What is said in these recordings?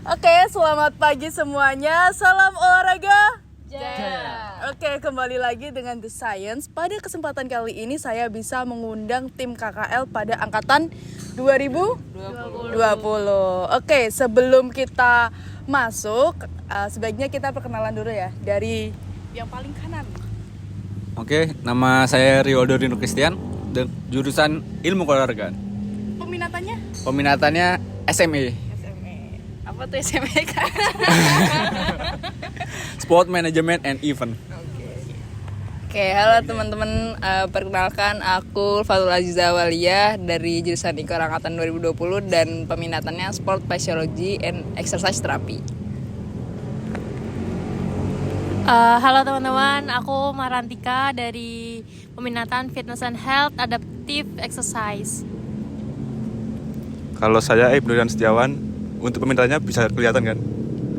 Oke, selamat pagi semuanya. Salam olahraga. Jaya. Oke, kembali lagi dengan The Science. Pada kesempatan kali ini saya bisa mengundang tim KKL pada angkatan 2020. Oke, sebelum kita masuk, sebaiknya kita perkenalan dulu ya dari yang paling kanan. Oke, nama saya Rioldo Dino Christian, jurusan Ilmu Keolahragaan. Peminatannya SME. apa tuh SMA kan? Sport Management and Event. Oke, halo teman-teman, perkenalkan aku Fatul Aziza Walia dari jurusan IKOR angkatan 2020 dan peminatannya Sport Physiology and Exercise Therapy. Halo teman-teman, aku Marantika dari peminatan Fitness and Health Adaptive Exercise. Kalau saya Ibnu dan Setiawan, untuk pemintaannya bisa kelihatan kan?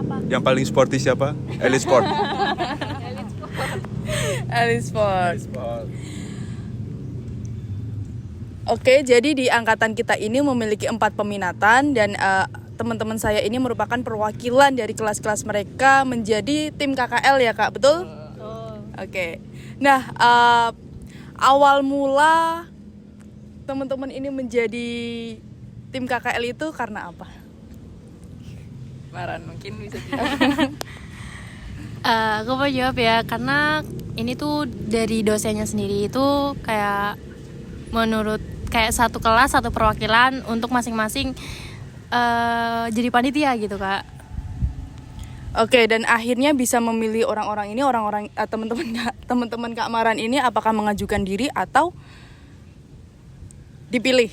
Apa? Yang paling sporty siapa? Elite Sport. Elite Sport. Oke, jadi di angkatan kita ini memiliki 4 peminatan dan teman-teman saya ini merupakan perwakilan dari kelas-kelas mereka menjadi tim KKL ya Kak, betul? Oke. Nah, awal mula teman-teman ini menjadi tim KKL itu karena apa? Maran mungkin bisa dijawab. Aku mau jawab ya, karena ini tuh dari dosennya sendiri itu kayak menurut kayak satu kelas satu perwakilan untuk masing-masing jadi panitia gitu Kak. Oke, dan akhirnya bisa memilih orang-orang ini, teman-teman Kak Maran ini apakah mengajukan diri atau dipilih?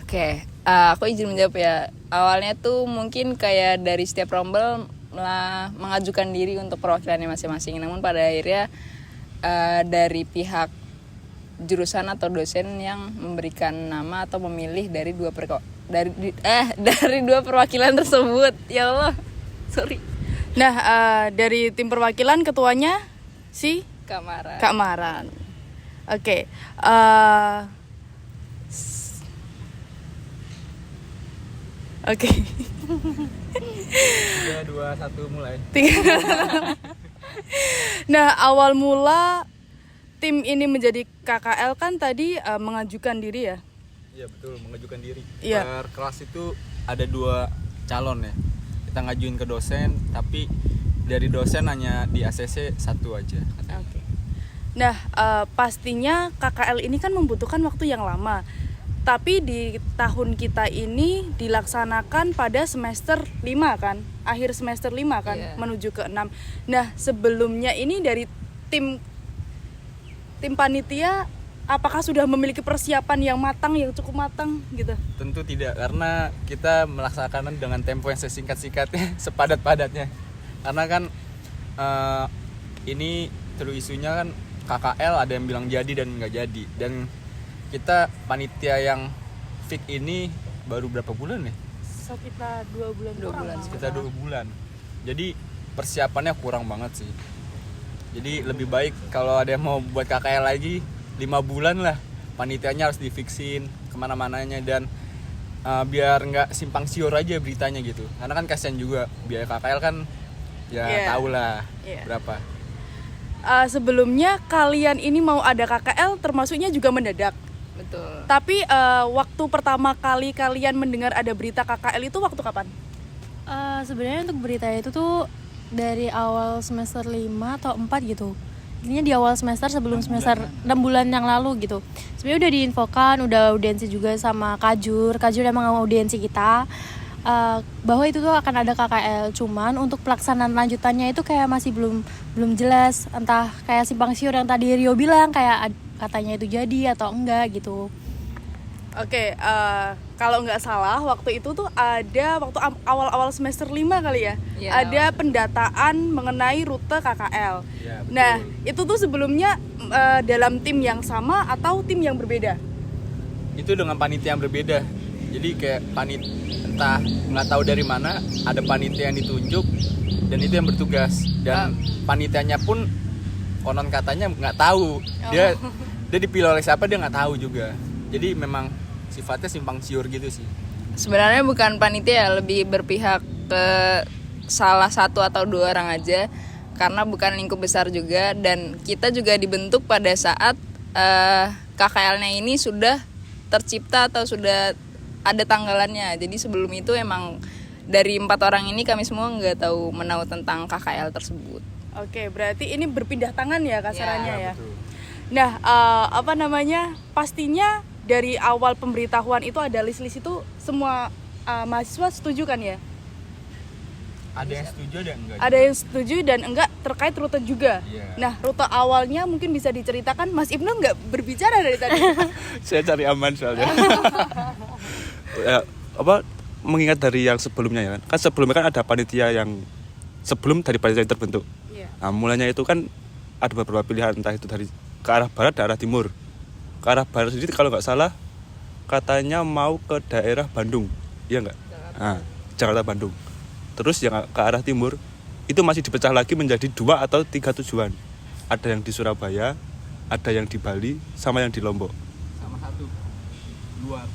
Oke, aku izin menjawab ya. Awalnya tuh mungkin kayak dari setiap rombel mengajukan diri untuk perwakilannya masing-masing. Namun pada akhirnya dari pihak jurusan atau dosen yang memberikan nama atau memilih dari dua perwakilan tersebut. Ya Allah, sorry. Nah, dari tim perwakilan ketuanya si Kak Maran. Oke. Oke. 3, 2, 1 mulai. Nah, awal mula tim ini menjadi KKL kan tadi mengajukan diri ya? Iya betul, mengajukan diri. Iya. Per kelas itu ada 2 calon ya. Kita ngajuin ke dosen, tapi dari dosen hanya di ACC 1 aja. Oke. Nah, pastinya KKL ini kan membutuhkan waktu yang lama. Tapi di tahun kita ini dilaksanakan pada semester 5 kan? Akhir semester 5 kan? Yeah. Menuju ke 6. Nah, sebelumnya ini dari tim panitia apakah sudah memiliki persiapan yang matang, yang cukup matang gitu? Tentu tidak, karena kita melaksanakan dengan tempo yang sesingkat-singkatnya, sepadat-padatnya. Karena kan ini terus isunya kan KKL ada yang bilang jadi dan nggak jadi. Dan kita panitia yang fix ini baru berapa bulan ya? Sekitar 2 bulan. Sekitar 2 bulan. Jadi persiapannya kurang banget sih. Jadi lebih baik kalau ada yang mau buat KKL lagi 5 bulan lah. Panitianya harus difixin kemana-mananya dan biar nggak simpang siur aja beritanya gitu. Karena kan kasihan juga biaya KKL kan ya tau lah berapa. Sebelumnya kalian ini mau ada KKL termasuknya juga mendadak. Betul. Tapi waktu pertama kali kalian mendengar ada berita KKL itu waktu kapan? Sebenarnya untuk berita itu tuh dari awal semester 5 atau 4 gitu. Intinya di awal semester sebelum semester 6 bulan yang lalu gitu. Sebenarnya udah diinfokan, udah audiensi juga sama Kajur emang audiensi kita bahwa itu tuh akan ada KKL. Cuman untuk pelaksanaan lanjutannya itu kayak masih belum jelas, entah kayak simpang siur yang tadi Rio bilang kayak katanya itu jadi atau enggak gitu. Oke, kalau nggak salah waktu itu tuh ada waktu awal-awal semester 5 kali ya, ada pendataan mengenai rute KKL. Ya, betul. Nah, itu tuh sebelumnya dalam tim yang sama atau tim yang berbeda? Itu dengan panitia yang berbeda. Jadi kayak entah nggak tahu dari mana ada panitia yang ditunjuk dan itu yang bertugas dan panitianya pun konon katanya nggak tahu dia dipilih oleh siapa dia nggak tahu juga. Jadi memang sifatnya simpang siur gitu sih. Sebenarnya bukan panitia, lebih berpihak ke salah satu atau dua orang aja karena bukan lingkup besar juga, dan kita juga dibentuk pada saat KKL-nya ini sudah tercipta atau sudah ada tanggalannya. Jadi sebelum itu emang dari 4 orang ini kami semua nggak tahu menahu tentang KKL tersebut. Oke, berarti ini berpindah tangan ya kasarannya ya. Betul. Nah, pastinya dari awal pemberitahuan itu ada list-list itu semua mahasiswa setuju kan ya? Ada yang setuju, ada yang enggak. Ada yang setuju dan enggak terkait rute juga. Iya. Nah, rute awalnya mungkin bisa diceritakan. Mas Ibnu enggak berbicara dari tadi. Saya cari aman soalnya. Ya, mengingat dari yang sebelumnya ya kan sebelumnya kan ada panitia yang sebelum dari panitia yang terbentuk. Iya. Nah, mulanya itu kan ada beberapa pilihan, entah itu dari ke arah barat, ke arah timur. Ke arah barat sendiri kalau nggak salah katanya mau ke daerah Bandung, iya nggak? Nah, Jakarta Bandung. Terus yang ke arah timur itu masih dipecah lagi menjadi 2 atau 3 tujuan. Ada yang di Surabaya, ada yang di Bali, sama yang di Lombok. Sama satu, dua.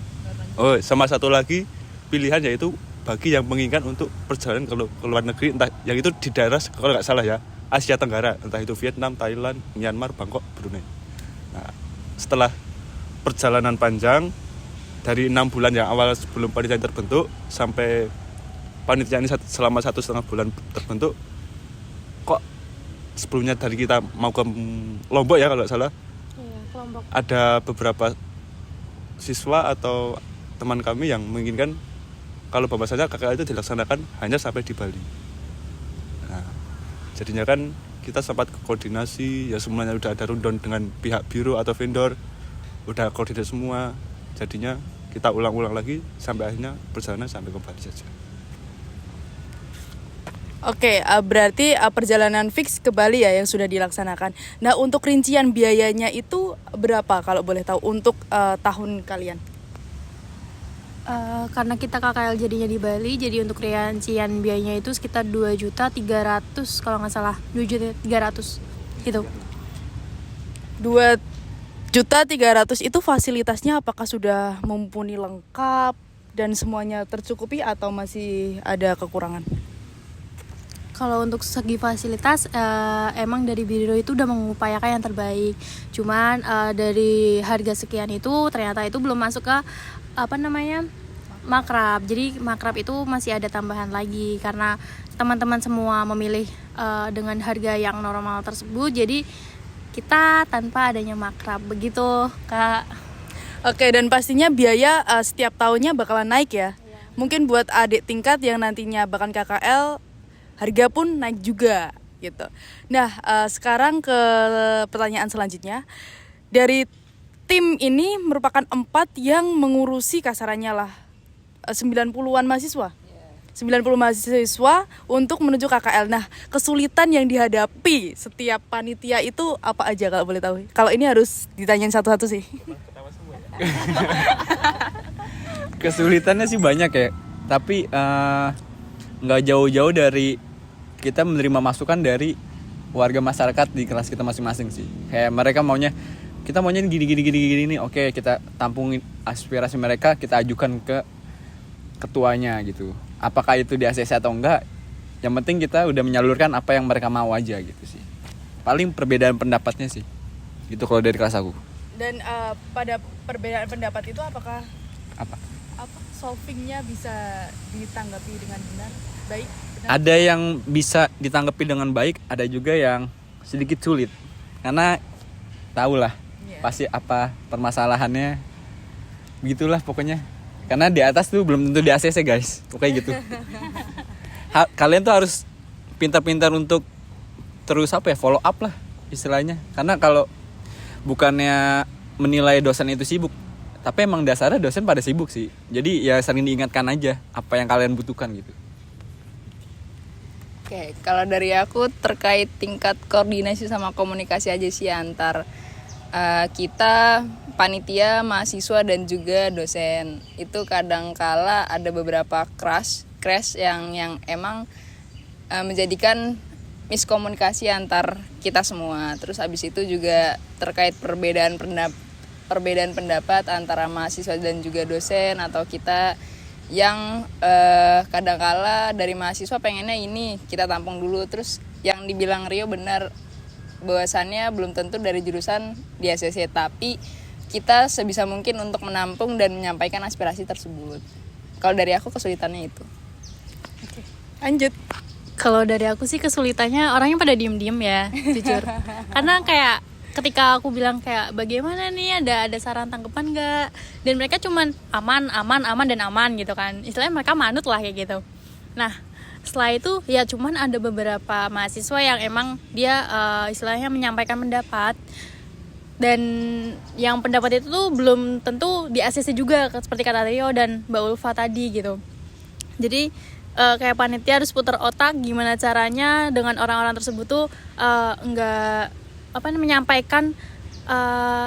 Oh, sama satu lagi pilihan yaitu bagi yang menginginkan untuk perjalanan ke luar negeri, entah yang itu di daerah kalau nggak salah ya Asia Tenggara, entah itu Vietnam, Thailand, Myanmar, Bangkok, Brunei. Nah, setelah perjalanan panjang dari 6 bulan yang awal sebelum panitia terbentuk sampai panitia ini selama 1,5 bulan terbentuk, kok sebelumnya dari kita mau ke Lombok ya kalau nggak salah, Iya, kelompok. ada beberapa siswa atau teman kami yang menginginkan kalau bahwasanya KKL itu dilaksanakan hanya sampai di Bali. Nah, jadinya kan kita sempat koordinasi, ya semuanya udah ada rundown dengan pihak biro atau vendor, udah koordinasi semua. Jadinya kita ulang-ulang lagi sampai akhirnya perjalanan sampai ke Bali saja. Oke, berarti perjalanan fix ke Bali ya yang sudah dilaksanakan. Nah, untuk rincian biayanya itu berapa kalau boleh tahu untuk tahun kalian? Karena kita KKL jadinya di Bali, jadi untuk rincian biayanya itu sekitar 2.300.000 kalau nggak salah, 2.300.000 gitu. 2.300.000 itu fasilitasnya apakah sudah mumpuni lengkap dan semuanya tercukupi atau masih ada kekurangan? Kalau untuk segi fasilitas emang dari biro itu udah mengupayakan yang terbaik. Cuman dari harga sekian itu ternyata itu belum masuk ke makrab. Jadi makrab itu masih ada tambahan lagi karena teman-teman semua memilih dengan harga yang normal tersebut. Jadi kita tanpa adanya makrab begitu, Kak. Oke, dan pastinya biaya setiap tahunnya bakalan naik ya. Mungkin buat adik tingkat yang nantinya bahkan KKL harga pun naik juga gitu. Nah, sekarang ke pertanyaan selanjutnya. Dari tim ini merupakan 4 yang mengurusi kasarannya lah 90-an mahasiswa. 90 mahasiswa untuk menuju KKL. Nah, kesulitan yang dihadapi setiap panitia itu apa aja kalau boleh tahu? Kalau ini harus ditanyain satu-satu sih. Kesulitannya sih banyak ya, tapi nggak jauh-jauh dari kita menerima masukan dari warga masyarakat di kelas kita masing-masing sih. Kayak mereka kita maunya gini nih. Oke, kita tampungin aspirasi mereka, kita ajukan ke ketuanya gitu. Apakah itu di ACC atau enggak, yang penting kita udah menyalurkan apa yang mereka mau aja gitu sih. Paling perbedaan pendapatnya sih gitu kalau dari kelas aku. Dan pada perbedaan pendapat itu apakah Apa? solvingnya bisa ditanggapi dengan benar, baik? Benar? Ada yang bisa ditanggapi dengan baik, ada juga yang sedikit sulit. Karena tahulah pasti apa permasalahannya. Begitulah pokoknya. Karena di atas tuh belum tentu di ACC guys. Pokoknya gitu. Kalian tuh harus pintar-pintar untuk terus follow up lah istilahnya. Karena kalau bukannya menilai dosen itu sibuk, tapi emang dasarnya dosen pada sibuk sih. Jadi ya sering diingatkan aja apa yang kalian butuhkan gitu. Oke, kalau dari aku terkait tingkat koordinasi sama komunikasi aja sih antar kita, panitia, mahasiswa dan juga dosen. Itu kadangkala ada beberapa crash yang emang menjadikan miskomunikasi antar kita semua. Terus habis itu juga terkait perbedaan pendapat antara mahasiswa dan juga dosen atau kita yang kadangkala dari mahasiswa pengennya ini kita tampung dulu, terus yang dibilang Rio benar bahwasannya belum tentu dari jurusan di ACC, tapi kita sebisa mungkin untuk menampung dan menyampaikan aspirasi tersebut. Kalau dari aku kesulitannya itu. Lanjut. Kalau dari aku sih kesulitannya orangnya pada diem-diem ya, jujur. Karena kayak ketika aku bilang kayak bagaimana nih, ada saran tanggapan nggak, dan mereka cuman aman dan aman gitu kan, istilahnya mereka manut lah kayak gitu. Nah setelah itu ya cuman ada beberapa mahasiswa yang emang dia istilahnya menyampaikan pendapat, dan yang pendapat itu tuh belum tentu di ACC juga seperti kata Rio dan Mbak Ulfa tadi gitu. Jadi kayak panitia harus putar otak gimana caranya dengan orang-orang tersebut tuh nggak menyampaikan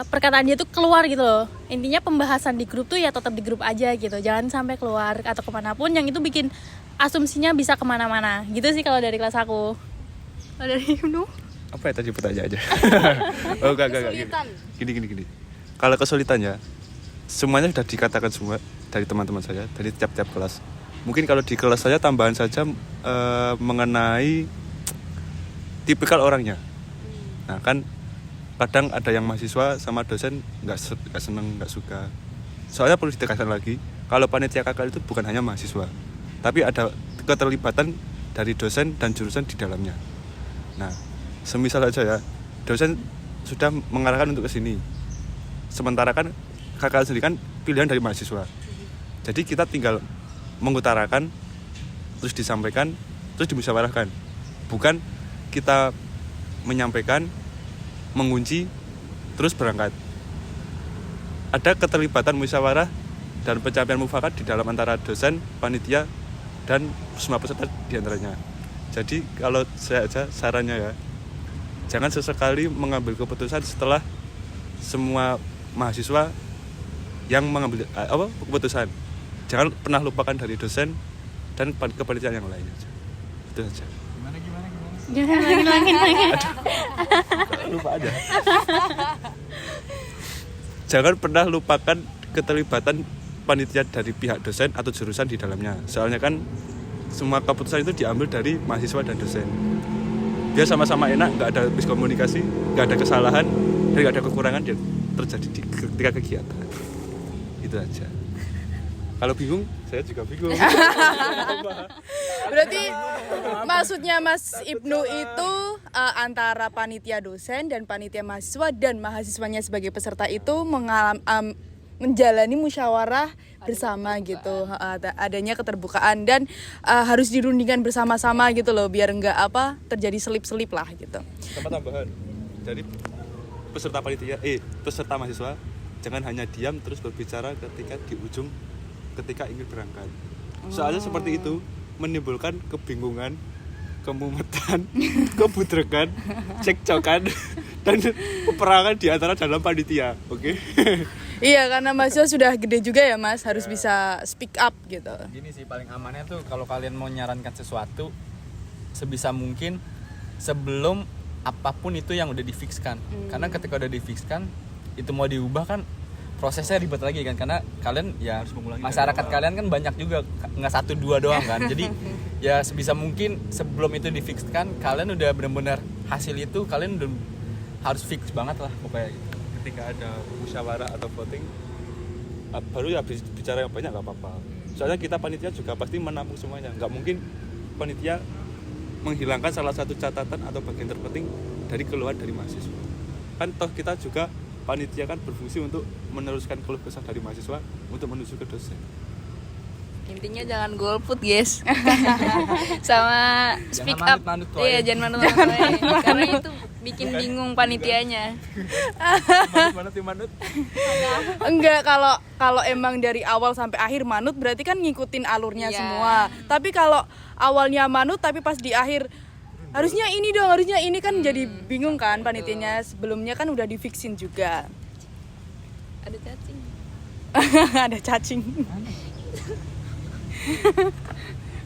perkataan dia tuh keluar gitu loh. Intinya pembahasan di grup tuh ya tetap di grup aja gitu, jangan sampai keluar atau kemanapun yang itu bikin asumsinya bisa kemana-mana gitu sih kalau dari kelas aku. Kalau dari Ibnu? Apa ya tadi pertanyaan aja? Oh enggak gini. Kalau kesulitannya semuanya sudah dikatakan semua dari teman-teman saya dari tiap-tiap kelas. Mungkin kalau di kelas saya tambahan saja mengenai tipikal orangnya. Nah kan kadang ada yang mahasiswa sama dosen nggak seneng, nggak suka. Soalnya perlu ditegaskan lagi, kalau panitia KKL itu bukan hanya mahasiswa, tapi ada keterlibatan dari dosen dan jurusan di dalamnya. Nah, semisal aja ya, dosen sudah mengarahkan untuk ke sini. Sementara kan KKL sendiri kan pilihan dari mahasiswa. Jadi kita tinggal mengutarakan, terus disampaikan, terus dimusyawarahkan. Bukan kita menyampaikan, mengunci, terus berangkat. Ada keterlibatan musyawarah dan pencapaian mufakat di dalam antara dosen, panitia, dan semua peserta diantaranya. Jadi kalau saya aja sarannya ya, jangan sesekali mengambil keputusan setelah semua mahasiswa yang mengambil keputusan. Jangan pernah lupakan dari dosen dan kepanitiaan yang lainnya. Itu saja. Lagi. Lupa aja. Jangan pernah lupakan keterlibatan panitia dari pihak dosen atau jurusan di dalamnya. Soalnya kan semua keputusan itu diambil dari mahasiswa dan dosen. Biar sama-sama enak, nggak ada miskomunikasi, nggak ada kesalahan, dan nggak ada kekurangan yang terjadi ketika kegiatan. Itu aja. Kalau bingung, saya juga bingung. Berarti maksudnya Mas Ibnu itu antara panitia dosen dan panitia mahasiswa dan mahasiswanya sebagai peserta itu menjalani musyawarah bersama gitu, adanya keterbukaan dan harus dirundingkan bersama-sama gitu loh, biar nggak terjadi selip-selip lah gitu. Sama tambahan dari peserta peserta mahasiswa, jangan hanya diam terus berbicara ketika di ujung ketika ingin berangkat. Soalnya seperti itu menimbulkan kebingungan, kemumetan, kebudrekan, cekcokan, dan peperangan di antara dalam panitia. Oke? Iya, karena mahasiswa sudah gede juga ya Mas, harus bisa speak up gitu. Gini sih, paling amannya tuh kalau kalian mau nyarankan sesuatu, sebisa mungkin sebelum apapun itu yang udah difikskan. Karena ketika udah difikskan, itu mau diubah kan prosesnya ribet lagi kan, karena kalian ya masyarakat kalian kan banyak juga, nggak 1-2 doang kan. Jadi ya sebisa mungkin sebelum itu difikskan, kalian udah benar-benar hasil itu kalian udah harus fix banget lah pokoknya gitu. Ketika ada musyawarah atau voting, baru ya bicara yang banyak nggak apa-apa. Soalnya kita panitia juga pasti menampung semuanya. Nggak mungkin panitia menghilangkan salah satu catatan atau bagian terpenting dari keluhan dari mahasiswa. Kan toh kita juga panitia kan berfungsi untuk meneruskan keluh kesah dari mahasiswa untuk menuju ke dosen. Intinya jangan golput guys. Sama speak up. Iya, jangan manut-manut. Karena itu bikin bingung panitianya. Manut. Enggak, kalau emang dari awal sampai akhir manut berarti kan ngikutin alurnya semua. Tapi kalau awalnya manut tapi pas di akhir harusnya ini dong, harusnya ini, kan jadi bingung kan panitianya. Sebelumnya kan udah difiksin juga. Ada cacing. Ada cacing.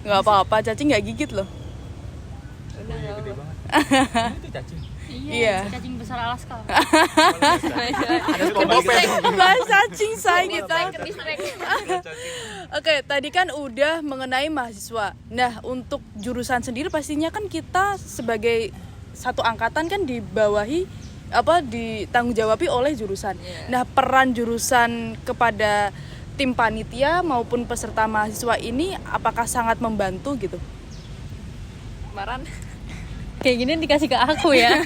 Nggak apa-apa, cacing nggak gigit loh. Udah nggak gede banget. Itu cacing. Iya. Cacing besar Alaska. Bahas cacing saya kita. Oke, tadi kan udah mengenai mahasiswa. Nah, untuk jurusan sendiri pastinya kan kita sebagai satu angkatan kan dibawahi ditanggung jawabi oleh jurusan. Nah, peran jurusan kepada tim panitia maupun peserta mahasiswa ini apakah sangat membantu gitu? Kemarin Kayak gini dikasih ke aku ya.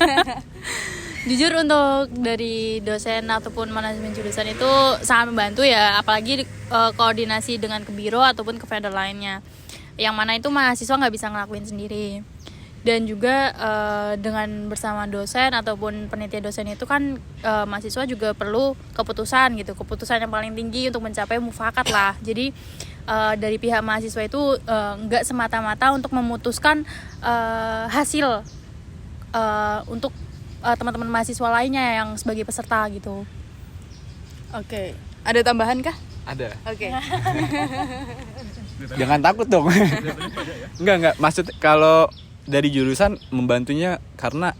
Jujur untuk dari dosen ataupun manajemen jurusan itu sangat membantu ya, apalagi koordinasi dengan ke biro ataupun ke vendor lainnya, yang mana itu mahasiswa nggak bisa ngelakuin sendiri. Dan juga dengan bersama dosen ataupun panitia dosen itu kan mahasiswa juga perlu keputusan gitu, keputusan yang paling tinggi untuk mencapai mufakat lah. Jadi dari pihak mahasiswa itu nggak semata-mata untuk memutuskan hasil untuk teman-teman mahasiswa lainnya yang sebagai peserta gitu. Oke, ada tambahan kah? Ada. Oke. Jangan takut dong. Enggak. Maksud kalau dari jurusan membantunya karena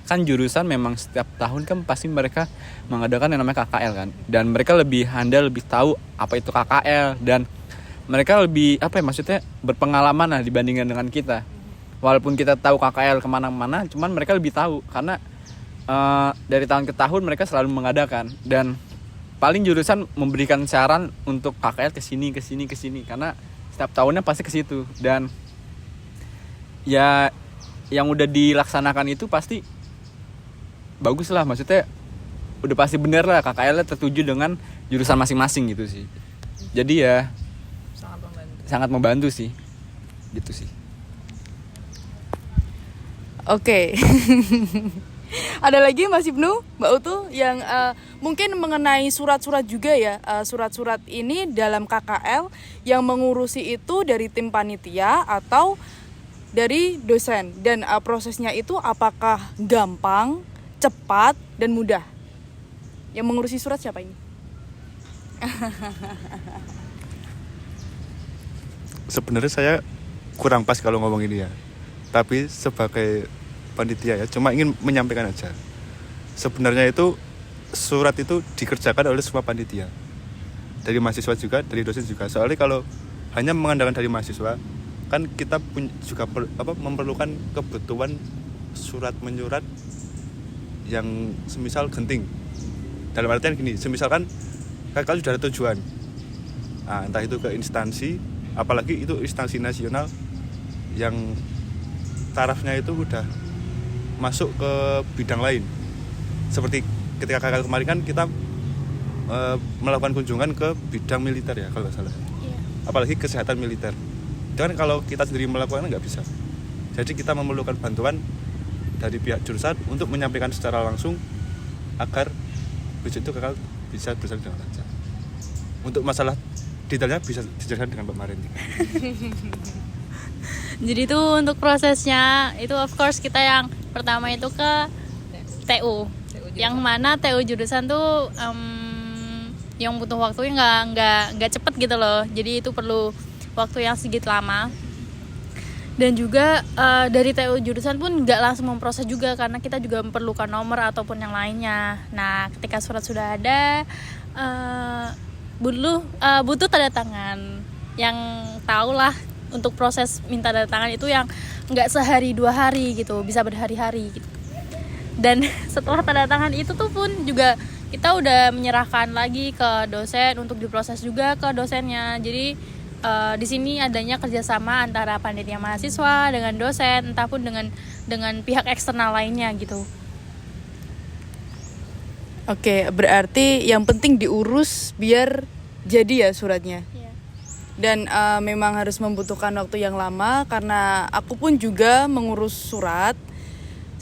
kan jurusan memang setiap tahun kan pasti mereka mengadakan yang namanya KKL kan, dan mereka lebih handal, lebih tahu apa itu KKL, dan mereka lebih maksudnya berpengalaman lah dibandingkan dengan kita. Walaupun kita tahu KKL kemana-mana, cuman mereka lebih tahu karena dari tahun ke tahun mereka selalu mengadakan, dan paling jurusan memberikan saran untuk KKL ke sini karena setiap tahunnya pasti ke situ. Dan ya yang udah dilaksanakan itu pasti bagus lah, maksudnya udah pasti bener lah KKL tertuju dengan jurusan masing-masing gitu sih. Jadi ya sangat membantu sih gitu sih. Oke. Ada lagi Mas Ibnu, Mbak Utu yang mungkin mengenai surat-surat juga ya. Surat-surat ini dalam KKL yang mengurusi itu dari tim panitia atau dari dosen, dan prosesnya itu apakah gampang, cepat, dan mudah? Yang mengurusi surat siapa ini? Sebenarnya saya kurang pas kalau ngomong ini ya, tapi sebagai panitia ya cuma ingin menyampaikan aja, sebenarnya itu surat itu dikerjakan oleh semua panitia, dari mahasiswa juga, dari dosen juga. Soalnya kalau hanya mengandalkan dari mahasiswa kan kita juga memerlukan kebutuhan surat menyurat yang semisal genting, dalam artian gini, semisalkan kalau sudah ada tujuan, nah, entah itu ke instansi, apalagi itu instansi nasional yang tarafnya itu udah masuk ke bidang lain, seperti ketika KKL kemarin kan kita melakukan kunjungan ke bidang militer ya kalau nggak salah, apalagi kesehatan militer. Itu kan kalau kita sendiri melakukannya nggak bisa, jadi kita memerlukan bantuan dari pihak jurusan untuk menyampaikan secara langsung agar besok itu KKL bisa berjalan dengan lancar. Untuk masalah detailnya bisa dijelaskan dengan Pak Marin. Jadi itu untuk prosesnya itu of course kita yang pertama itu ke TU, yang mana TU jurusan tuh yang butuh waktunya nggak cepet gitu loh. Jadi itu perlu waktu yang sedikit lama. Dan juga dari TU jurusan pun nggak langsung memproses juga, karena kita juga memerlukan nomor ataupun yang lainnya. Nah, ketika surat sudah ada, butuh tanda tangan. Yang tahu lah untuk proses minta tanda tangan itu yang nggak sehari 2 hari gitu, bisa berhari-hari gitu. Dan setelah tanda tangan itu tuh pun juga kita udah menyerahkan lagi ke dosen untuk diproses juga ke dosennya. Jadi di sini adanya kerjasama antara panitia mahasiswa dengan dosen, entah pun dengan pihak eksternal lainnya gitu. Oke, berarti yang penting diurus biar jadi ya suratnya. Iya. Dan memang harus membutuhkan waktu yang lama, karena aku pun juga mengurus surat.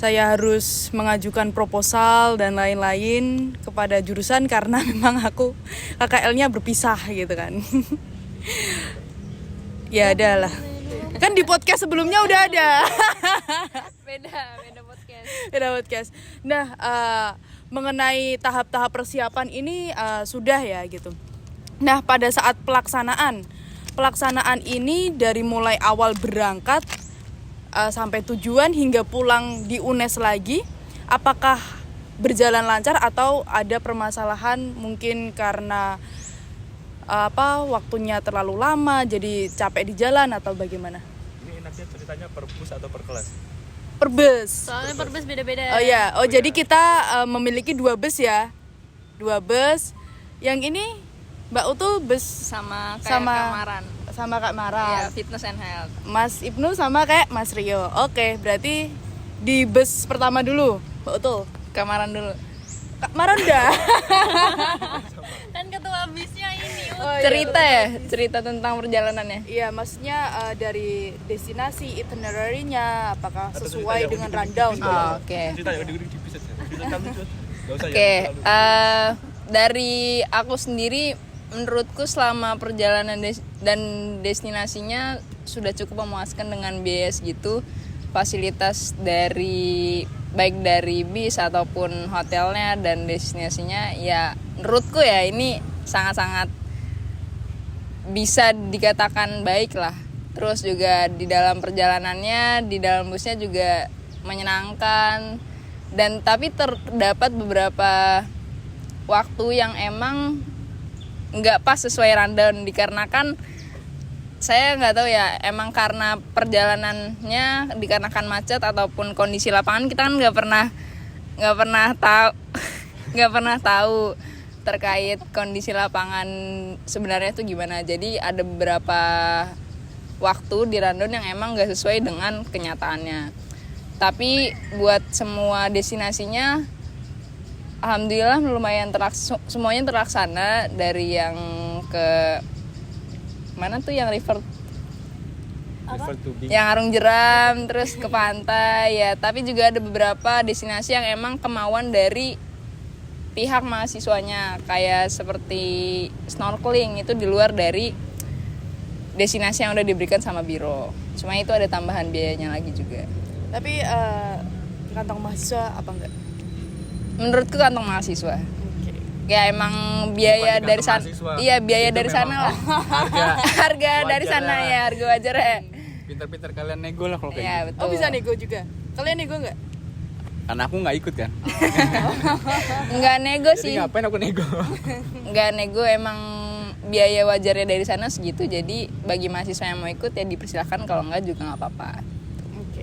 Saya harus mengajukan proposal dan lain-lain kepada jurusan karena memang aku KKL-nya berpisah gitu kan. Ya adalah. Kan di podcast sebelumnya udah ada. Beda podcast. Nah, mengenai tahap-tahap persiapan ini sudah ya gitu. Nah, pada saat pelaksanaan ini dari mulai awal berangkat sampai tujuan hingga pulang di UNES lagi, apakah berjalan lancar atau ada permasalahan mungkin karena waktunya terlalu lama jadi capek di jalan atau bagaimana? Ini enaknya ceritanya per bus atau per kelas? Per bus. Soalnya per bus beda-beda. Oh ya, jadi kita memiliki 2 bus ya. 2 bus. Yang ini Mbak Utul bus Sama kayak Sama- Kamaran. sama Kak Mara. Iya, fitness and health. Mas Ibnu sama kayak Mas Rio. Oke, berarti di bus pertama dulu, Mbak Utul. Kamaran dulu. Kak Mara udah. Kan ketua bisnya ini. Oh, iya, Cerita ya, cerita tentang perjalanannya. Iya, maksudnya dari destinasi itinerary-nya apakah sesuai dengan rundown? Oh, oke. Cerita yang di bisa aja. Cerita lucu. Enggak usah Oke, ya. dari aku sendiri, menurutku selama perjalanan dan destinasinya sudah cukup memuaskan dengan biaya segitu. Fasilitas baik dari bis ataupun hotelnya dan destinasinya, ya menurutku ya ini sangat-sangat bisa dikatakan baik lah. Terus juga di dalam perjalanannya, di dalam busnya juga menyenangkan. Dan tapi terdapat beberapa waktu yang emang nggak pas sesuai rundown, dikarenakan saya nggak tahu ya, emang karena perjalanannya dikarenakan macet ataupun kondisi lapangan, kita kan nggak pernah tahu terkait kondisi lapangan sebenarnya itu gimana. Jadi ada beberapa waktu di rundown yang emang nggak sesuai dengan kenyataannya. Tapi buat semua destinasinya alhamdulillah lumayan semuanya terlaksana, dari yang ke mana tuh yang river yang Arung Jeram, terus ke pantai ya. Tapi juga ada beberapa destinasi yang emang kemauan dari pihak mahasiswanya, kayak seperti snorkeling, itu di luar dari destinasi yang udah diberikan sama biro. Cuma itu ada tambahan biayanya lagi juga. Tapi kantong mahasiswa apa enggak? Menurutku kantong mahasiswa. Oke. Ya emang biaya Bukan di dari kantong sana. mahasiswa. Iya, biaya Itu dari sana memang lah. Harga dari wajar sana ya. ya, harga wajar ya. Pinter-pinter kalian nego lah kalau kayak Iya, gitu. betul. Oh, bisa nego juga. Kalian nego enggak? Karena aku nggak ikut kan. Enggak nego Jadi sih. ngapain aku nego? Enggak nego, emang biaya wajarnya dari sana segitu. Jadi bagi mahasiswa yang mau ikut ya dipersilakan, kalau enggak juga enggak apa-apa. Oke.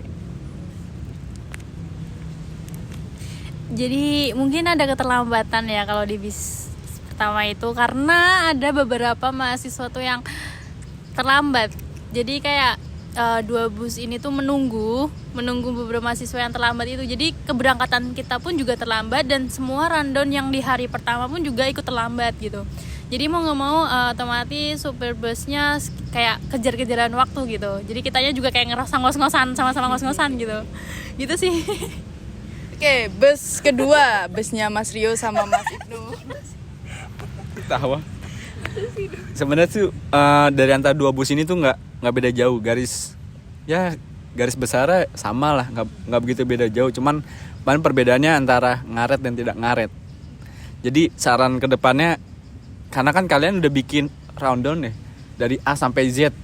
Jadi mungkin ada keterlambatan ya kalau di bis pertama itu, karena ada beberapa mahasiswa tuh yang terlambat. Jadi kayak 2 bus ini tuh menunggu beberapa mahasiswa yang terlambat itu. Jadi keberangkatan kita pun juga terlambat, dan semua rundown yang di hari pertama pun juga ikut terlambat gitu. Jadi mau nggak mau otomatis supir busnya kayak kejar-kejaran waktu gitu. Jadi kitanya juga kayak ngerasa ngos-ngosan, sama-sama ngos-ngosan gitu. Gitu sih. Oke, bus kedua, busnya Mas Rio sama Mas Ibnu. Tahu. Sebenarnya tuh dari antara 2 bus ini tuh nggak beda jauh, garis besarnya sama lah, nggak begitu beda jauh, cuman paling perbedaannya antara ngaret dan tidak ngaret. Jadi saran kedepannya, karena kan kalian udah bikin rundown nih dari A sampai Z,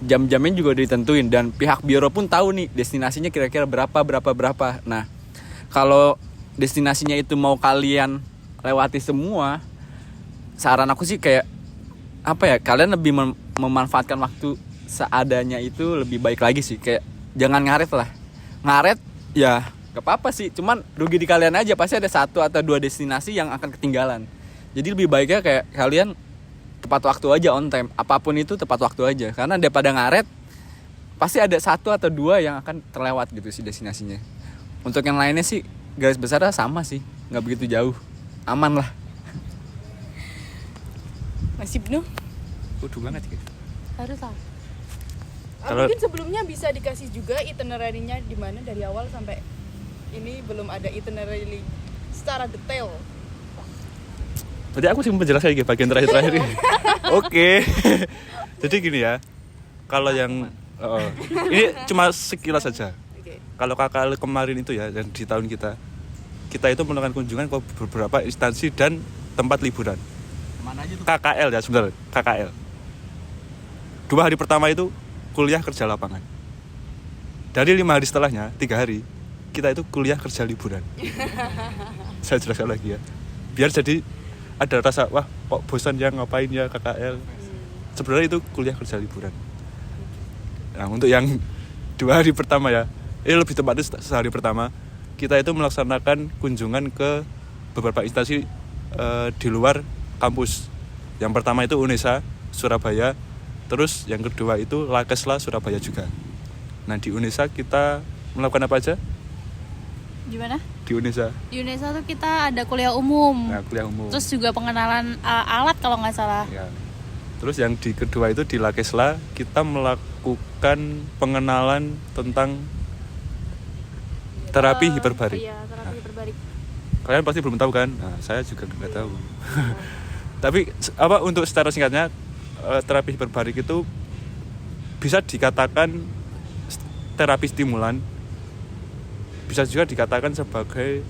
jam-jamnya juga udah ditentuin dan pihak biro pun tahu nih destinasinya kira-kira berapa. Nah, kalau destinasinya itu mau kalian lewati semua, saran aku sih kayak kalian lebih memanfaatkan waktu seadanya itu lebih baik lagi sih. Kayak jangan ngaret lah. Ngaret ya gak apa-apa sih, cuman rugi di kalian aja, pasti ada 1 atau 2 destinasi yang akan ketinggalan. Jadi lebih baiknya kayak kalian tepat waktu aja, on time. Apapun itu tepat waktu aja, karena daripada ngaret pasti ada 1 atau 2 yang akan terlewat gitu sih destinasinya. Untuk yang lainnya sih garis besarnya sama sih, gak begitu jauh, aman lah. Mas Ibnu? Udah banget gitu. Harus lah. Mungkin sebelumnya bisa dikasih juga itinerary-nya di mana dari awal sampai ini belum ada itinerary secara detail. Berarti aku sih menjelaskan kayak bagian terakhir ini. Oke. Jadi gini ya. Kalau yang ini cuma sekilas saja. Oke. Kalau KKL kemarin itu ya, dan di tahun kita itu melakukan kunjungan ke beberapa instansi dan tempat liburan. Mana aja tuh? KKL ya sebenarnya, KKL. 2 hari pertama itu kuliah kerja lapangan. Dari 5 hari setelahnya, 3 hari kita itu kuliah kerja liburan. Saya jelaskan lagi ya, biar jadi ada rasa wah kok bosan ya ngapain ya KKL. Sebenarnya itu kuliah kerja liburan. Nah untuk yang 2 hari pertama ya, lebih tepatnya sehari pertama, kita itu melaksanakan kunjungan ke beberapa instansi di luar kampus. Yang pertama itu UNESA Surabaya, terus yang kedua itu Lakesla Surabaya juga. Nah di UNESA kita melakukan apa aja? Gimana? Di UNESA. Di UNESA tuh kita ada kuliah umum. Nah kuliah umum. Terus juga pengenalan alat kalau nggak salah. Ya. Terus yang di kedua itu di Lakesla kita melakukan pengenalan tentang terapi hiperbarik. Iya, terapi hiperbarik. Kalian pasti belum tahu kan? Nah, saya juga nggak tahu. Tapi untuk secara singkatnya terapi hiperbarik itu bisa dikatakan terapi stimulan, bisa juga dikatakan sebagai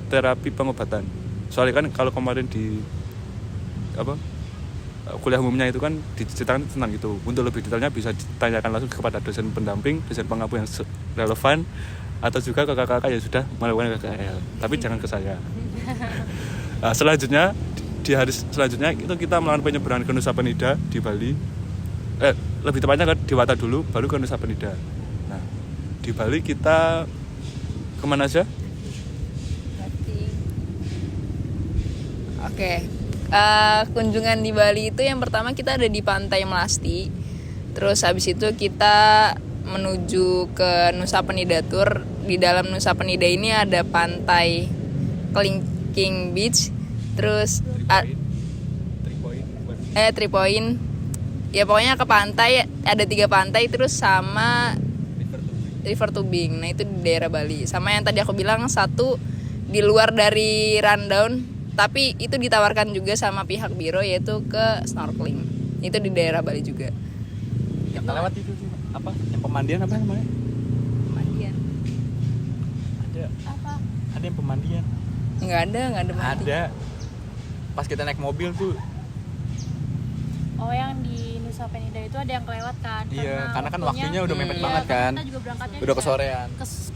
terapi pengobatan. Soalnya kan kalau kemarin di kuliah umumnya itu kan diceritakan tentang itu. Untuk lebih detailnya bisa ditanyakan langsung kepada dosen pendamping, dosen pengampu yang relevan, atau juga ke kakak-kakak yang sudah melakukan KKL. Tapi jangan ke saya. Nah, selanjutnya di hari selanjutnya itu kita melakukan penyeberangan ke Nusa Penida di Bali. Lebih tepatnya ke Dewata dulu, baru ke Nusa Penida. Nah, di Bali kita kemana aja? Oke. Kunjungan di Bali itu yang pertama kita ada di Pantai Melasti. Terus habis itu kita menuju ke Nusa Penida Tour. Di dalam Nusa Penida ini ada pantai Kelingking Beach. Terus 3 point. Ya pokoknya ke pantai, ada 3 pantai terus sama River Tubing. Nah itu di daerah Bali. Sama yang tadi aku bilang satu di luar dari rundown, tapi itu ditawarkan juga sama pihak biro, yaitu ke snorkeling. Itu di daerah Bali juga. Yang kita lewat itu sih apa? Yang pemandian apa namanya? Pemandian. Ada. Apa? Ada yang pemandian. Nggak ada mati. Ada. Pas kita naik mobil tuh. Oh yang di Nusa Penida itu ada yang kelewat kan? Iya, karena kan waktunya udah mepet banget karena kan. Kita juga berangkatnya Udah kesorean.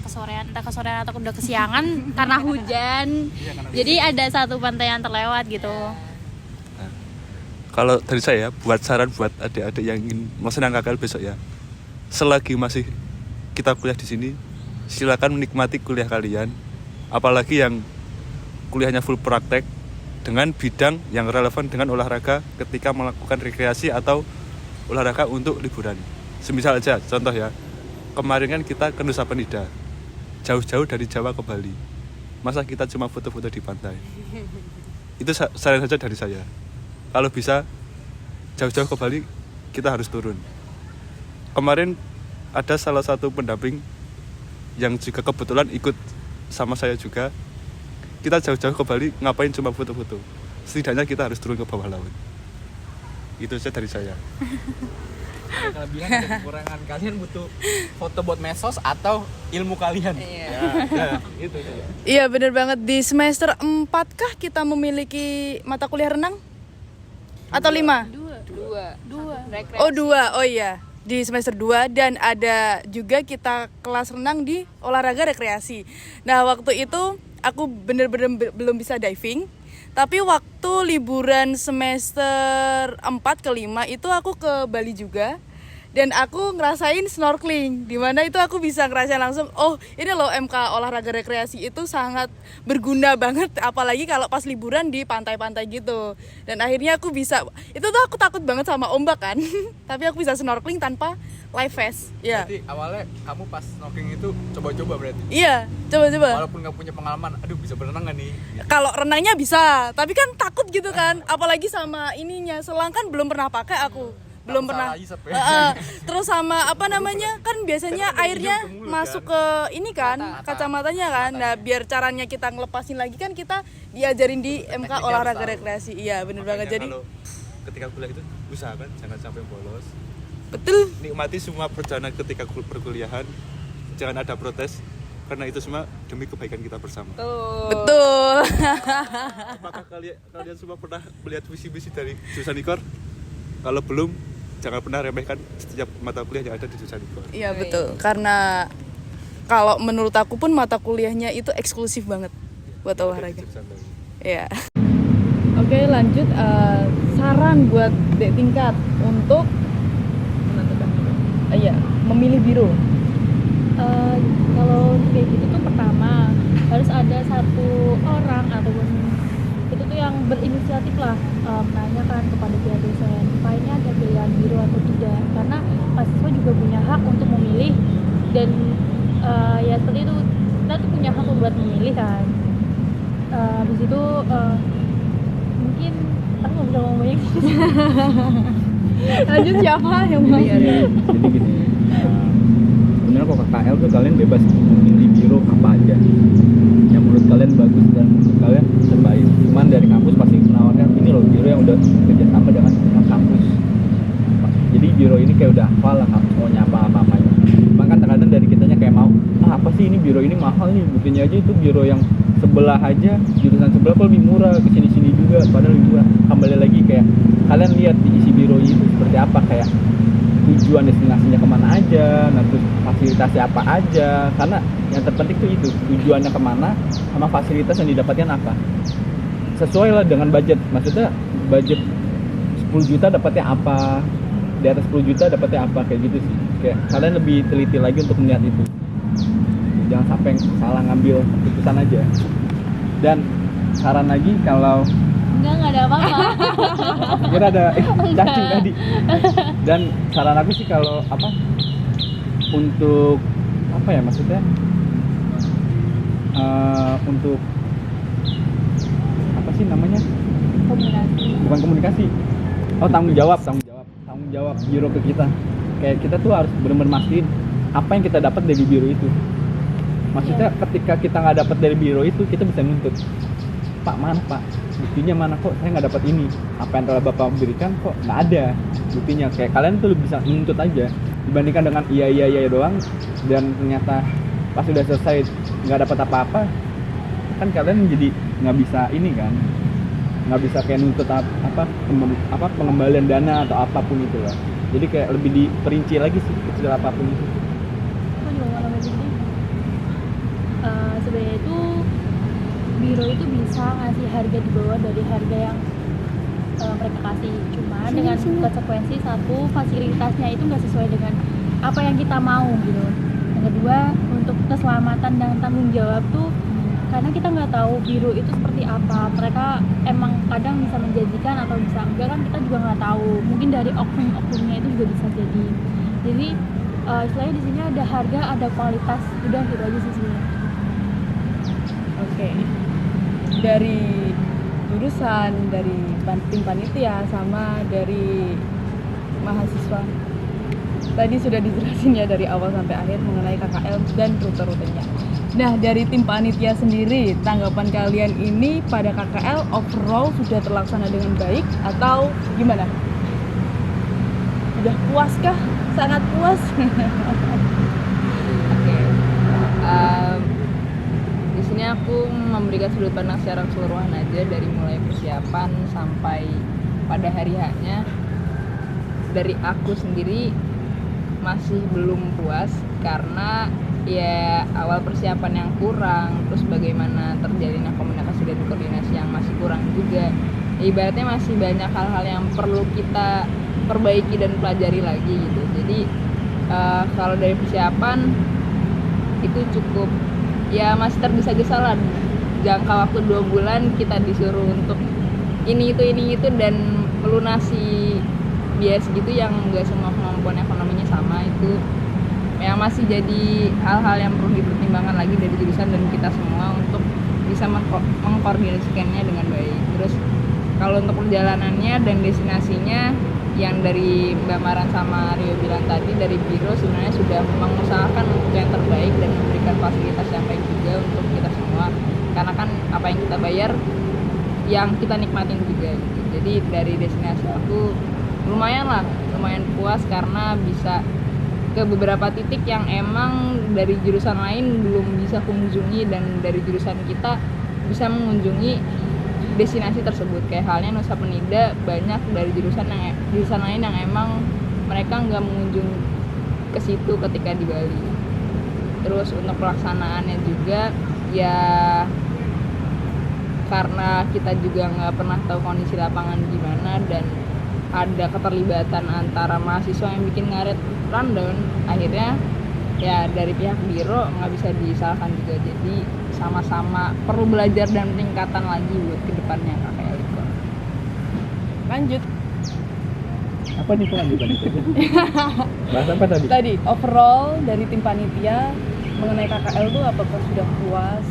Kesorean, entah kesorean atau udah kesiangan karena hujan. Jadi ada satu pantai yang terlewat gitu. Kalau dari saya buat saran buat adik-adik yang ingin melaksanakan KKL besok ya, selagi masih kita kuliah di sini, silakan menikmati kuliah kalian, apalagi yang kuliahnya full praktek dengan bidang yang relevan dengan olahraga ketika melakukan rekreasi atau olahraga untuk liburan. Semisal aja contoh ya, kemarin kan kita ke Nusa Penida, jauh-jauh dari Jawa ke Bali, masa kita cuma foto-foto di pantai? Itu saran saja dari saya. Kalau bisa jauh-jauh ke Bali, kita harus turun. Kemarin ada salah satu pendamping yang juga kebetulan ikut sama saya juga. Kita jauh-jauh ke Bali, ngapain cuma foto-foto? Setidaknya kita harus turun ke bawah laut. Itu saja dari saya. Ada kelebihan dan kekurangan kalian butuh foto buat medsos atau ilmu kalian. Iya. Itu saja. Iya bener banget. Di semester 4 kah kita memiliki mata kuliah renang? Atau 5? Dua. Rekreasi. Oh 2, oh iya. Di semester 2 dan ada juga kita kelas renang di olahraga rekreasi. Nah waktu itu aku bener-bener belum bisa diving. Tapi waktu liburan semester 4 ke 5 itu aku ke Bali juga. Dan aku ngerasain snorkeling, dimana itu aku bisa ngerasain langsung, oh ini loh MK olahraga rekreasi itu sangat berguna banget, apalagi kalau pas liburan di pantai-pantai gitu. Dan akhirnya aku bisa, itu tuh aku takut banget sama ombak kan, tapi aku bisa snorkeling tanpa life vest. Ya. Berarti awalnya kamu pas snorkeling itu coba-coba berarti? Iya, coba-coba. Walaupun gak punya pengalaman, aduh bisa berenang gak nih? Kalau renangnya bisa, tapi kan takut gitu kan, apalagi sama ininya, selang kan belum pernah pakai aku. Belum pernah. Terus sama apa namanya, kan biasanya airnya masuk ke ini kan, kacamatanya kan. Nah biar caranya kita ngelepasin lagi kan kita diajarin di MK olahraga rekreasi. Iya bener banget. Jadi kalau ketika kuliah itu usahakan jangan sampai bolos. betul. Nikmati semua perjalanan ketika perkuliahan, jangan ada protes, karena itu semua demi kebaikan kita bersama. Betul. Apakah kalian semua pernah melihat visi-misi dari jurusan IKOR? Kalau belum, jangan pernah remehkan setiap mata kuliah yang ada di jurusan IKOR. Iya betul. Karena kalau menurut aku pun mata kuliahnya itu eksklusif banget buat olahraga. Ya. Oke, lanjut saran buat Dek tingkat untuk menentukan memilih biro. Kalau kayak gitu tuh pertama harus ada satu orang ataupun itu tuh yang berinisiatif lah, menanyakan kepada pihak dosen apa ini ada pilihan biro atau tidak, karena mahasiswa juga punya hak untuk memilih dan ya seperti itu, kita tuh punya hak buat memilih kan. Habis itu mungkin aku nggak bisa ngomong banyak. Lanjut siapa yang mau? Jadi gini, sebenarnya kok KKL tuh kalian bebas memilih biro apa aja yang menurut kalian bagus dan menurut kalian terbaik. Cuman dari kampus pasti menawarkan ini loh biro yang udah kerjasama dengan kampus. Jadi biro ini kayak udah hafal lah kampus maunya apa-apa. Bahkan kadang dari kitanya kayak mau, apa sih ini biro ini mahal nih, buktinya aja itu biro yang sebelah aja, jurusan sebelah kok lebih murah, kesini-sini juga padahal lebih murah. Kembali lagi kayak kalian lihat di isi biro itu seperti apa, kayak tujuan destinasinya kemana aja, nah terus fasilitasnya apa aja, karena yang terpenting tuh itu tujuannya kemana sama fasilitas yang didapatkan apa, sesuai lah dengan budget. Maksudnya budget 10 juta dapatnya apa, di atas 10 juta dapatnya apa, kayak gitu sih. Kayak kalian lebih teliti lagi untuk melihat itu, jangan sampai salah ngambil keputusan aja. Dan saran lagi kalau Enggak ada apa-apa. kira ada cacing tadi. Dan saran aku sih kalau untuk maksudnya untuk apa sih namanya, Komunikasi. bukan komunikasi, tanggung jawab biro ke kita. Kayak kita tuh harus benar-benar mastiin apa yang kita dapat dari biro itu. Maksudnya ketika kita nggak dapat dari biro itu, kita bisa nuntut, Pak mana Pak, buktinya mana, kok saya nggak dapat ini, apa yang telah Bapak berikan kok nggak ada buktinya. Kayak kalian tuh lebih bisa nuntut aja dibandingkan dengan iya doang dan ternyata pas sudah selesai nggak dapat apa-apa. Kan kalian jadi nggak bisa ini kan, nggak bisa kayak nuntut pengembalian dana atau apapun itu lah. Jadi kayak lebih diperinci lagi sih kecil apapun itu. Aku juga mau nambahin gini. Sebenarnya itu biro itu bisa ngasih harga di bawah dari harga yang mereka kasih, cuma dengan konsekuensi satu, fasilitasnya itu nggak sesuai dengan apa yang kita mau gitu. Yang kedua, untuk keselamatan dan tanggung jawab tuh karena kita nggak tahu biro itu seperti apa, mereka emang kadang bisa menjanjikan atau bisa enggak kan, kita juga nggak tahu. Mungkin dari oknum-oknumnya itu juga bisa jadi istilahnya di sini ada harga, ada kualitas, udah gitu aja sih sebenarnya. Oke. Dari jurusan, dari tim panitia, sama dari mahasiswa. Tadi sudah dijelasin ya dari awal sampai akhir mengenai KKL dan rute-rutenya. Nah, dari tim panitia sendiri, tanggapan kalian ini pada KKL overall sudah terlaksana dengan baik atau gimana? Sudah puaskah? Sangat puas? Oke. Di sini aku memberikan sudut pandang secara keseluruhan aja, dari mulai persiapan sampai pada hari H-nya. Dari aku sendiri masih belum puas karena ya awal persiapan yang kurang, terus bagaimana terjalinnya komunikasi dan koordinasi yang masih kurang juga. Ibaratnya masih banyak hal-hal yang perlu kita perbaiki dan pelajari lagi gitu. Jadi kalau dari persiapan itu cukup ya masih tergesa-gesa lah. Jangka waktu 2 bulan kita disuruh untuk ini itu dan melunasi biaya segitu yang nggak semua kemampuan ekonominya sama. Itu yang masih jadi hal-hal yang perlu dipertimbangkan lagi dari jurusan dan kita semua untuk bisa mengkoordinasikannya dengan baik. Terus kalau untuk perjalanannya dan destinasinya, yang dari Mbak Maran sama Rio bilang tadi, dari biro sebenarnya sudah mengusahakan untuk yang terbaik dan memberikan fasilitas yang baik juga untuk kita semua, karena kan apa yang kita bayar yang kita nikmatin juga gitu. Jadi dari destinasi aku lumayan puas karena bisa ke beberapa titik yang emang dari jurusan lain belum bisa kunjungi, dan dari jurusan kita bisa mengunjungi destinasi tersebut. Kayak halnya Nusa Penida, banyak dari jurusan lain yang emang mereka nggak mengunjungi ke situ ketika di Bali. Terus untuk pelaksanaannya juga ya karena kita juga nggak pernah tahu kondisi lapangan gimana dan ada keterlibatan antara mahasiswa yang bikin ngaret rundown, akhirnya ya dari pihak biro nggak bisa disalahkan juga. Jadi sama-sama perlu belajar dan peningkatan lagi buat kedepannya KKL itu. Lanjut. Apa nih kelanjutan itu? Bahas apa tadi? Tadi overall dari tim panitia mengenai KKL tuh apakah sudah puas,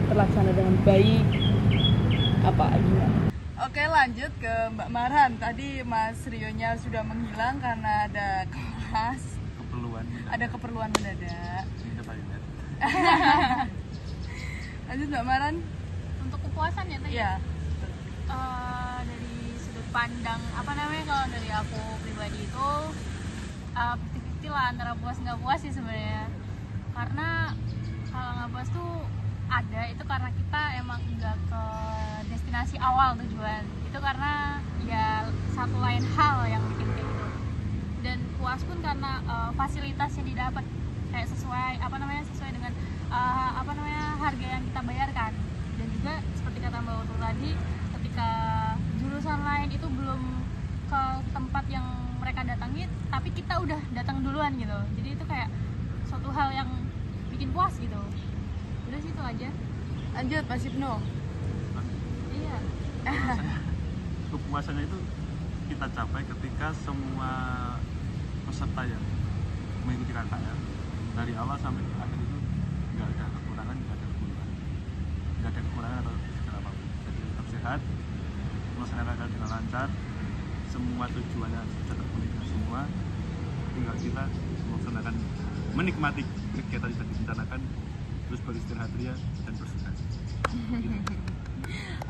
terlaksana dengan baik, apa gimana? Oke, lanjut ke Mbak Marhan. Tadi Mas Rionya sudah menghilang karena ada kelas, ada keperluan mendadak. Lanjut Mbak Marhan. Untuk kepuasan ya tadi. Iya. Dari sudut pandang apa namanya, kalau dari aku pribadi itu 50-50 lah antara puas nggak puas sih sebenarnya. Karena kalau nggak puas tuh ada itu karena kita emang nggak ke destinasi awal tujuan, itu karena ya satu lain hal yang bikin kayak gitu. Dan puas pun karena fasilitas yang didapat kayak sesuai sesuai dengan harga yang kita bayarkan. Dan juga seperti kata Mbak Utul tadi, ketika jurusan lain itu belum ke tempat yang mereka datangi, tapi kita udah datang duluan gitu. Jadi itu kayak suatu hal yang bikin puas gitu. Udah sih itu aja. Lanjut Mas Ibnu. Iya. Kepuasannya itu kita capai ketika semua peserta yang mengikuti KKL dari awal sampai akhir itu nggak ada kekurangan, nggak ada kekurangan atau segala apapun. Jadi tetap sehat, melaksanakan KKL dengan lancar, semua tujuannya sudah terpenuhi semua. Tinggal kita melaksanakan, menikmati kegiatan yang sudah direncanakan, terus beristirahat ria dan beristirahat.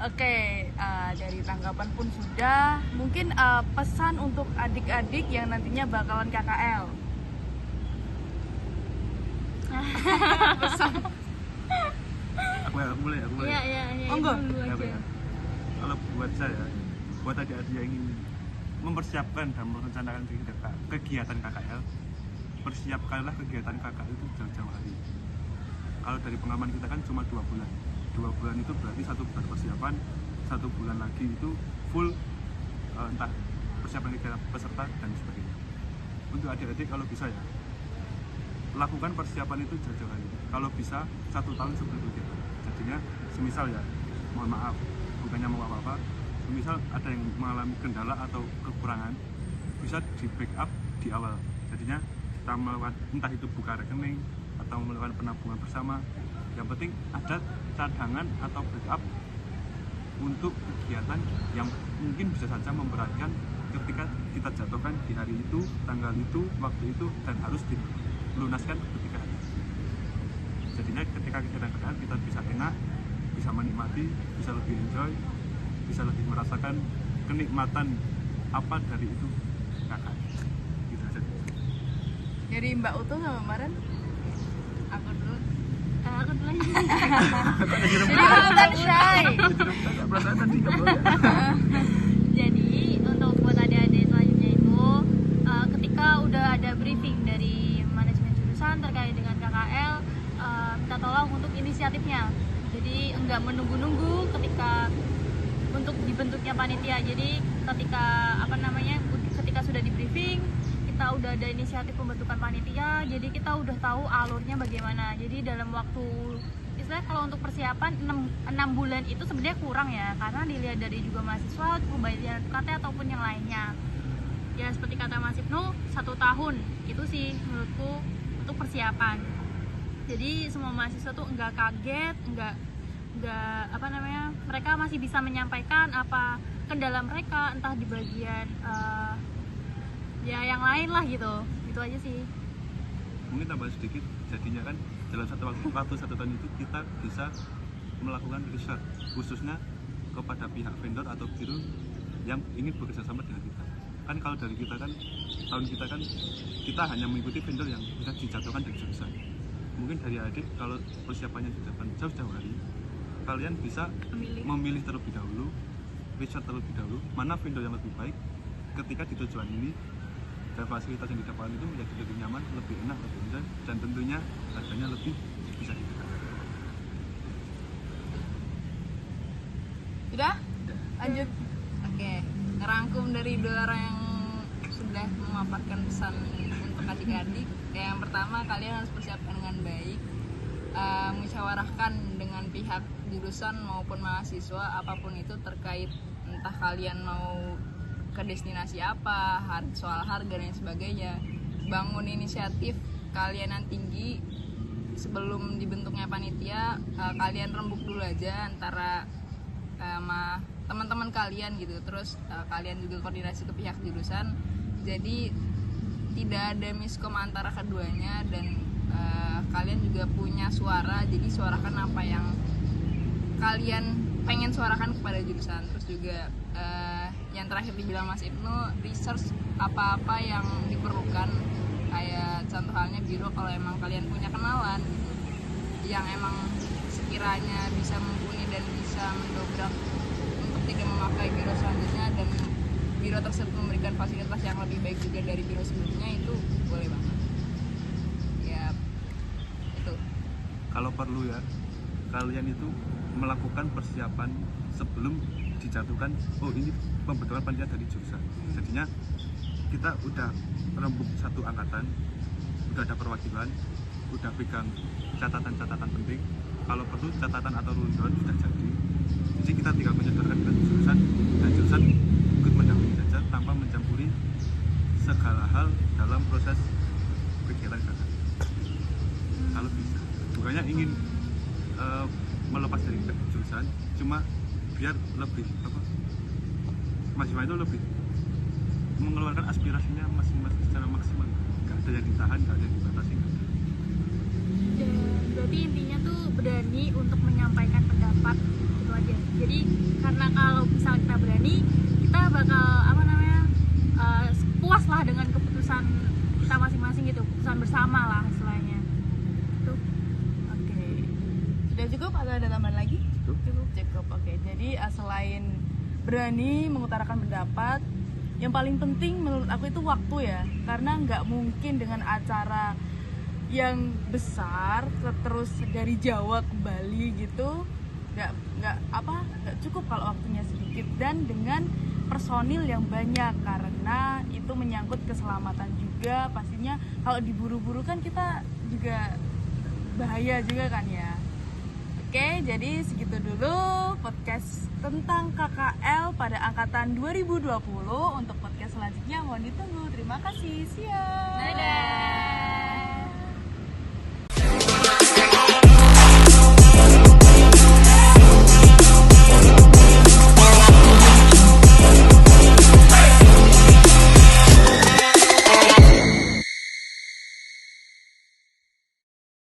Oke, dari tanggapan pun sudah. Mungkin pesan untuk adik-adik yang nantinya bakalan KKL. Aku mulai. Iya. Monggo. Ya. Kalau buat saya, buat adik-adik yang ingin mempersiapkan dan merencanakan kegiatan KKL, persiapkanlah kegiatan KKL itu jauh-jauh hari. Kalau dari pengalaman kita kan cuma 2 bulan. 2 bulan itu berarti 1 bulan persiapan, 1 bulan lagi itu full entah persiapan kegiatan peserta dan sebagainya. Untuk adik-adik kalau bisa ya, lakukan persiapan itu jauh-jauh hari. Kalau bisa 1 tahun sebelum kegiatan. Jadinya semisal ya, mohon maaf, bukannya mau apa-apa, semisal ada yang mengalami kendala atau kekurangan, bisa di backup di awal. Jadinya kita melakukan entah itu buka rekening atau melakukan penabungan bersama, yang penting ada cadangan atau backup untuk kegiatan yang mungkin bisa saja memberatkan ketika kita jatuhkan di hari itu, tanggal itu, waktu itu, dan harus dilunaskan ketika hari itu. Jadinya ketika kegiatan KKL kita bisa enak, bisa menikmati, bisa lebih enjoy, bisa lebih merasakan kenikmatan apa dari itu KKL. Gitu aja. Dari Mbak Utul sama Maren. Aku dulu. Aku dulu. Jadi untuk buat adik-adik selanjutnya itu, ketika udah ada briefing dari manajemen jurusan terkait dengan KKL, minta tolong untuk inisiatifnya. Jadi enggak menunggu-nunggu ketika untuk dibentuknya panitia. Jadi ketika sudah di briefing, kita udah ada inisiatif pembentukan panitia, jadi kita udah tahu alurnya bagaimana. Jadi dalam waktu, istilahnya kalau untuk persiapan 6 bulan itu sebenarnya kurang ya, karena dilihat dari juga mahasiswa, pembayaran UKT ataupun yang lainnya. Ya seperti kata Mas Ibnu, 1 tahun itu sih menurutku untuk persiapan. Jadi semua mahasiswa tuh enggak kaget, enggak mereka masih bisa menyampaikan apa kendala mereka, entah di bagian ya yang lain lah gitu. Itu aja sih. Mungkin tambah sedikit, jadinya kan dalam waktu 1 tahun itu kita bisa melakukan riset khususnya kepada pihak vendor atau biro yang ingin bekerja sama dengan kita. Kan kalau dari kita kan, tahun kita kan kita hanya mengikuti vendor yang bisa dijatuhkan dari jurusan. Mungkin dari adik kalau persiapannya sudah jauh-jauh hari, kalian bisa memilih terlebih dahulu, riset terlebih dahulu mana vendor yang lebih baik ketika di tujuan ini dan fasilitas yang didapatkan itu menjadi lebih nyaman, lebih enak, lebih mudah, dan tentunya harganya lebih bisa ditekan. Udah? Lanjut. Oke, ngerangkum dari dua orang yang sudah memaparkan pesan untuk adik-adik. Yang pertama, kalian harus persiapkan dengan baik, musyawarahkan dengan pihak jurusan maupun mahasiswa apapun itu terkait entah kalian mau ke destinasi apa, soal harga dan sebagainya. Bangun inisiatif kalian yang tinggi sebelum dibentuknya panitia. Kalian rembuk dulu aja antara sama teman-teman kalian gitu, terus kalian juga koordinasi ke pihak jurusan, jadi tidak ada miskom antara keduanya, dan kalian juga punya suara, jadi suarakan apa yang kalian pengen suarakan kepada jurusan. Terus juga yang terakhir dibilang Mas Ibnu, research apa-apa yang diperlukan, kayak contoh halnya biro, kalau emang kalian punya kenalan gitu, yang emang sekiranya bisa mumpuni dan bisa mendobrak untuk tidak memakai biro selanjutnya, dan biro tersebut memberikan fasilitas yang lebih baik juga dari biro sebelumnya, itu boleh banget ya. Itu Kalau perlu ya, kalian itu melakukan persiapan sebelum dijatuhkan, oh ini pembentukan panitia dari jurusan. Jadinya kita udah rembuk satu angkatan, udah ada perwakilan, udah pegang catatan-catatan penting, kalau perlu catatan atau rundown sudah jadi. Jadi kita tinggal menyodorkan ke jurusan, dan jurusan ikut mendampingi saja tanpa mencampuri segala hal dalam proses kegiatan kakak. Kalau bisa, bukannya ingin melepas dari jurusan, cuma biar lebih mahasiswa itu lebih mengeluarkan aspirasinya masing-masing secara maksimal. Gak ada yang ditahan, gak ada yang dibatasi. Dan berarti intinya tuh berani untuk menyampaikan pendapat gitu aja. Jadi karena kalau misal kita berani, kita bakal puas lah dengan keputusan kita masing-masing gitu, keputusan bersama lah istilahnya. Tuh. Oke. Sudah cukup atau ada tambahan lagi? Cukup. Oke. Jadi selain berani mengutarakan pendapat, yang paling penting menurut aku itu waktu ya. Karena nggak mungkin dengan acara yang besar terus dari Jawa ke Bali gitu, nggak cukup kalau waktunya sedikit, dan dengan personil yang banyak, karena itu menyangkut keselamatan juga pastinya. Kalau diburu-buru kan kita juga bahaya juga kan ya. Oke, jadi segitu dulu podcast tentang KKL pada angkatan 2020. Untuk podcast selanjutnya mohon ditunggu. Terima kasih. See ya. dadah.